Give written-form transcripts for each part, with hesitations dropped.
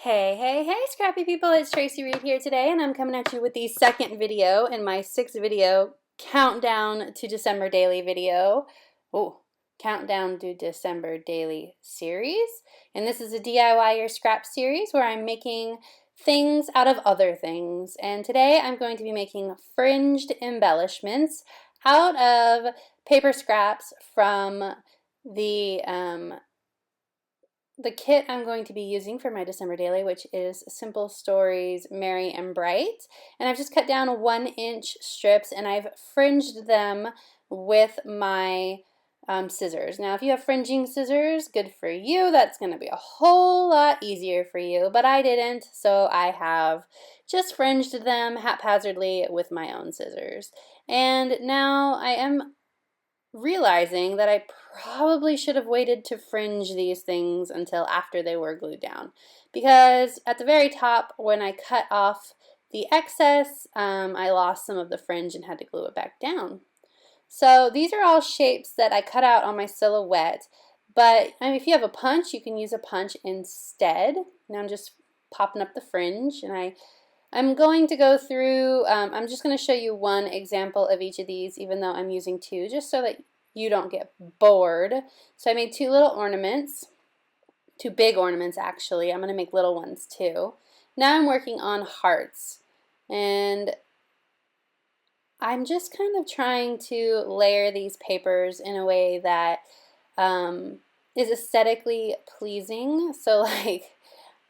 Hey, hey, hey, scrappy people, it's Tracy Reed here today, and I'm coming at you with the second video in my 6 video countdown to December daily video. Oh, countdown to December daily series. And this is a DIY Your Scrap series where I'm making things out of other things. And today I'm going to be making fringed embellishments out of paper scraps from the kit I'm going to be using for my December daily, which is Simple Stories Merry and Bright. And I've just cut down 1-inch strips and I've fringed them with my scissors. Now, if you have fringing scissors, good for you. That's going to be a whole lot easier for you, but I didn't, so I have just fringed them haphazardly with my own scissors. And now I am realizing that I probably should have waited to fringe these things until after they were glued down, because at the very top, when I cut off the excess, I lost some of the fringe and had to glue it back down. So these are all shapes that I cut out on my silhouette, but if you have a punch, you can use a punch instead. Now I'm just popping up the fringe, and I'm going to go through, I'm just going to show you one example of each of these, even though I'm using two, just so that you don't get bored. So I made 2 little ornaments, 2 big ornaments actually. I'm going to make little ones too. Now I'm working on hearts, and I'm just kind of trying to layer these papers in a way that is aesthetically pleasing. So like,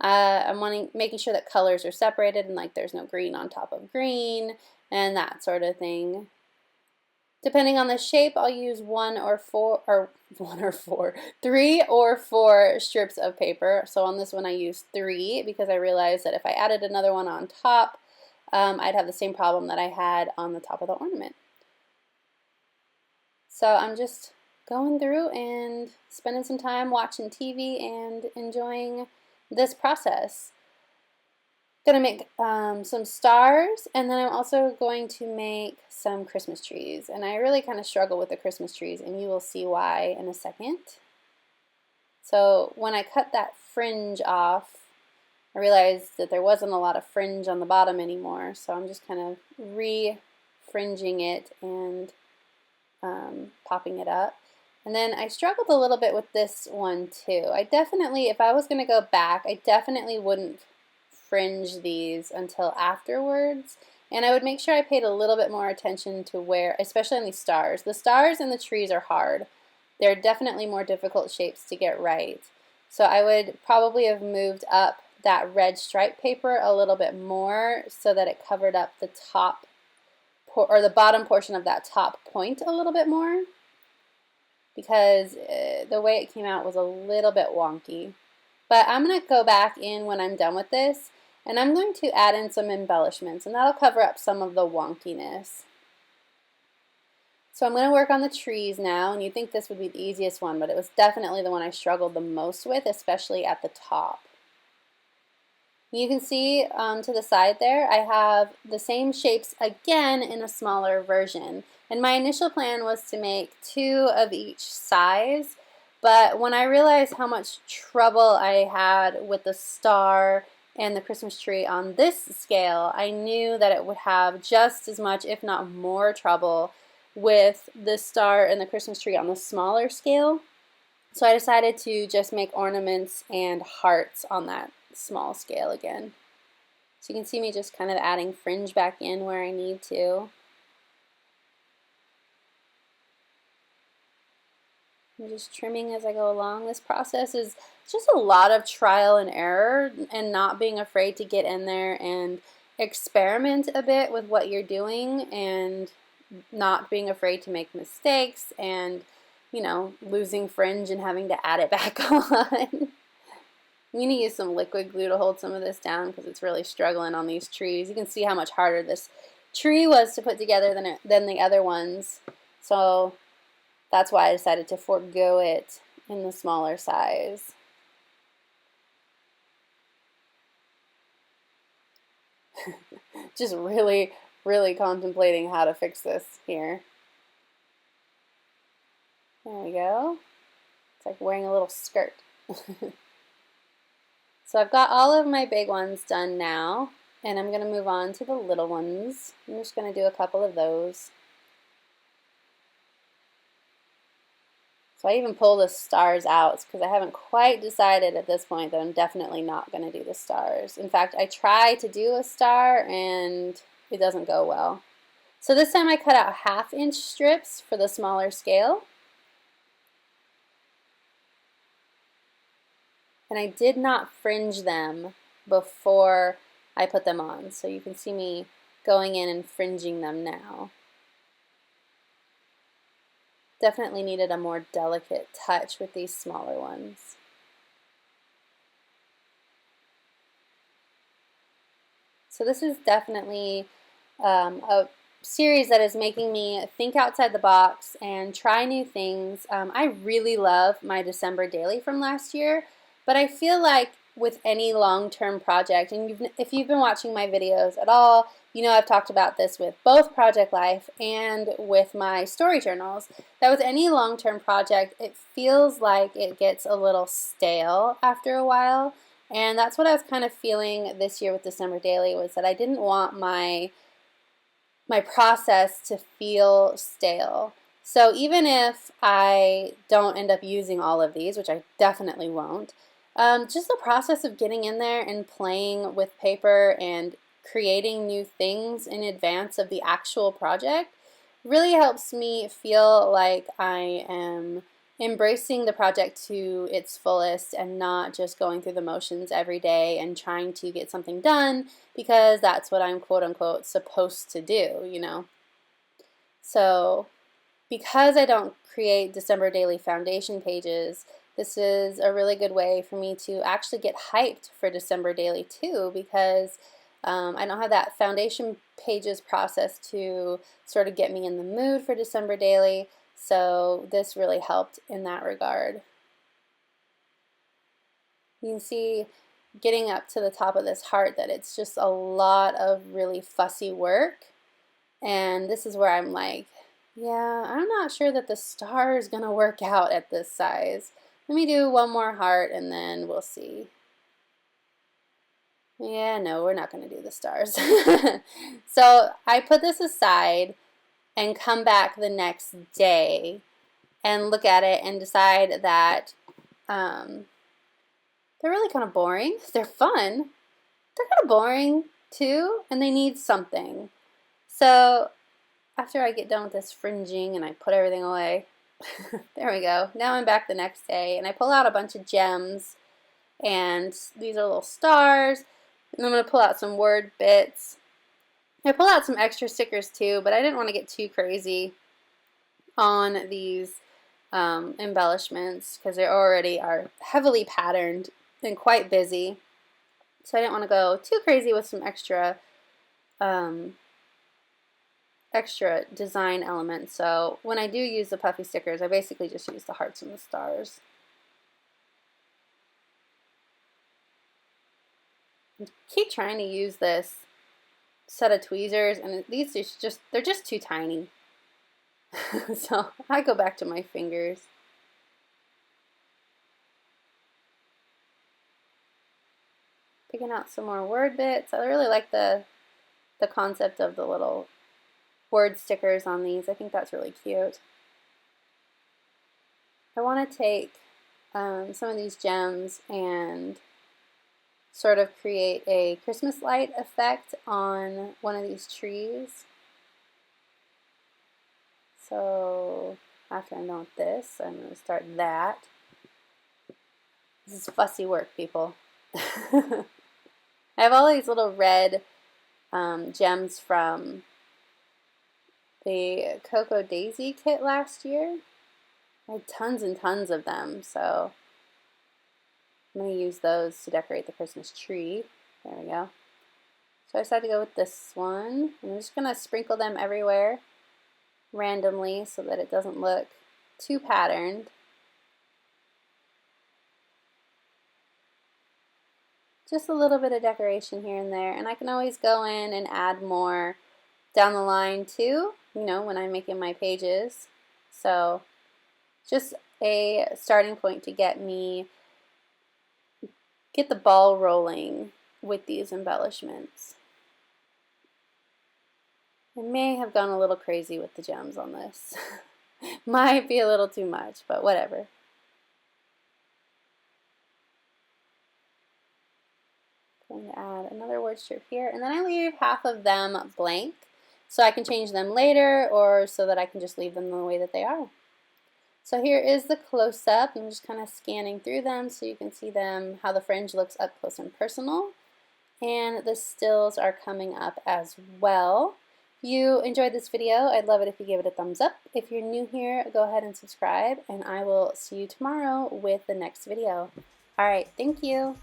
I'm making sure that colors are separated and like there's no green on top of green and that sort of thing. Depending on the shape, I'll use 3 or 4 strips of paper. So on this one I used 3 because I realized that if I added another one on top, I'd have the same problem that I had on the top of the ornament. So I'm just going through and spending some time watching TV and enjoying this process. I'm going to make some stars, and then I'm also going to make some Christmas trees. And I really kind of struggle with the Christmas trees, and you will see why in a second. So when I cut that fringe off, I realized that there wasn't a lot of fringe on the bottom anymore, so I'm just kind of re-fringing it and popping it up. And then I struggled a little bit with this one too. If I was going to go back, I definitely wouldn't fringe these until afterwards. And I would make sure I paid a little bit more attention to where, especially on these stars. The stars and the trees are hard. They're definitely more difficult shapes to get right. So I would probably have moved up that red stripe paper a little bit more so that it covered up the top or the bottom portion of that top point a little bit more, because the way it came out was a little bit wonky. But I'm going to go back in when I'm done with this, and I'm going to add in some embellishments, and that'll cover up some of the wonkiness. So I'm going to work on the trees now, and you'd think this would be the easiest one, but it was definitely the one I struggled the most with, especially at the top. You can see to the side there, I have the same shapes again in a smaller version. And my initial plan was to make 2 of each size, but when I realized how much trouble I had with the star and the Christmas tree on this scale, I knew that it would have just as much, if not more, trouble with the star and the Christmas tree on the smaller scale. So I decided to just make ornaments and hearts on that small scale again. So you can see me just kind of adding fringe back in where I need to. I'm just trimming as I go along. This process is just a lot of trial and error and not being afraid to get in there and experiment a bit with what you're doing and not being afraid to make mistakes and, you know, losing fringe and having to add it back on. I'm going to use some liquid glue to hold some of this down because it's really struggling on these trees. You can see how much harder this tree was to put together than the other ones. So that's why I decided to forego it in the smaller size. Just really, really contemplating how to fix this here. There we go. It's like wearing a little skirt. So I've got all of my big ones done now, and I'm going to move on to the little ones. I'm just going to do a couple of those. So I even pull the stars out because I haven't quite decided at this point that I'm definitely not going to do the stars. In fact, I try to do a star and it doesn't go well. So this time I cut out 1/2 inch strips for the smaller scale. And I did not fringe them before I put them on. So you can see me going in and fringing them now. Definitely needed a more delicate touch with these smaller ones. So this is definitely a series that is making me think outside the box and try new things. I really love my December daily from last year, but I feel like with any long-term project, and if you've been watching my videos at all, you know I've talked about this with both Project Life and with my story journals, that with any long-term project, it feels like it gets a little stale after a while. And that's what I was kind of feeling this year with December Daily, was that I didn't want my process to feel stale. So even if I don't end up using all of these, which I definitely won't, just the process of getting in there and playing with paper and creating new things in advance of the actual project really helps me feel like I am embracing the project to its fullest and not just going through the motions every day and trying to get something done because that's what I'm quote unquote supposed to do, you know. So because I don't create December Daily Foundation pages, this is a really good way for me to actually get hyped for December Daily too, because I don't have that foundation pages process to sort of get me in the mood for December Daily, so this really helped in that regard. You can see getting up to the top of this heart that it's just a lot of really fussy work, and this is where I'm like, yeah, I'm not sure that the star is going to work out at this size. Let me do one more heart and then we'll see. Yeah, no, we're not going to do the stars. So I put this aside and come back the next day and look at it and decide that they're really kind of boring. They're fun. They're kind of boring too, and they need something. So after I get done with this fringing and I put everything away, there we go. Now I'm back the next day and I pull out a bunch of gems, and these are little stars, and I'm going to pull out some word bits. I pull out some extra stickers too, but I didn't want to get too crazy on these embellishments because they already are heavily patterned and quite busy. So I didn't want to go too crazy with some extra design elements. So when I do use the puffy stickers, I basically just use the hearts and the stars. I keep trying to use this set of tweezers, and these are they're just too tiny. So I go back to my fingers. Picking out some more word bits. I really like the concept of the little word stickers on these. I think that's really cute. I want to take some of these gems and sort of create a Christmas light effect on one of these trees. So after I'm done with this, I'm going to start that. This is fussy work, people. I have all these little red gems from the Cocoa Daisy kit last year. I had tons and tons of them, so I'm going to use those to decorate the Christmas tree. There we go. So I decided to go with this one. I'm just going to sprinkle them everywhere randomly so that it doesn't look too patterned. Just a little bit of decoration here and there, and I can always go in and add more down the line too, you know, when I'm making my pages. So just a starting point to get get the ball rolling with these embellishments. I may have gone a little crazy with the gems on this. Might be a little too much, but whatever. I'm going to add another word strip here, and then I leave half of them blank so I can change them later, or so that I can just leave them the way that they are. So here is the close-up. I'm just kind of scanning through them so you can see them, how the fringe looks up close and personal. And the stills are coming up as well. If you enjoyed this video, I'd love it if you gave it a thumbs up. If you're new here, go ahead and subscribe, and I will see you tomorrow with the next video. All right, thank you.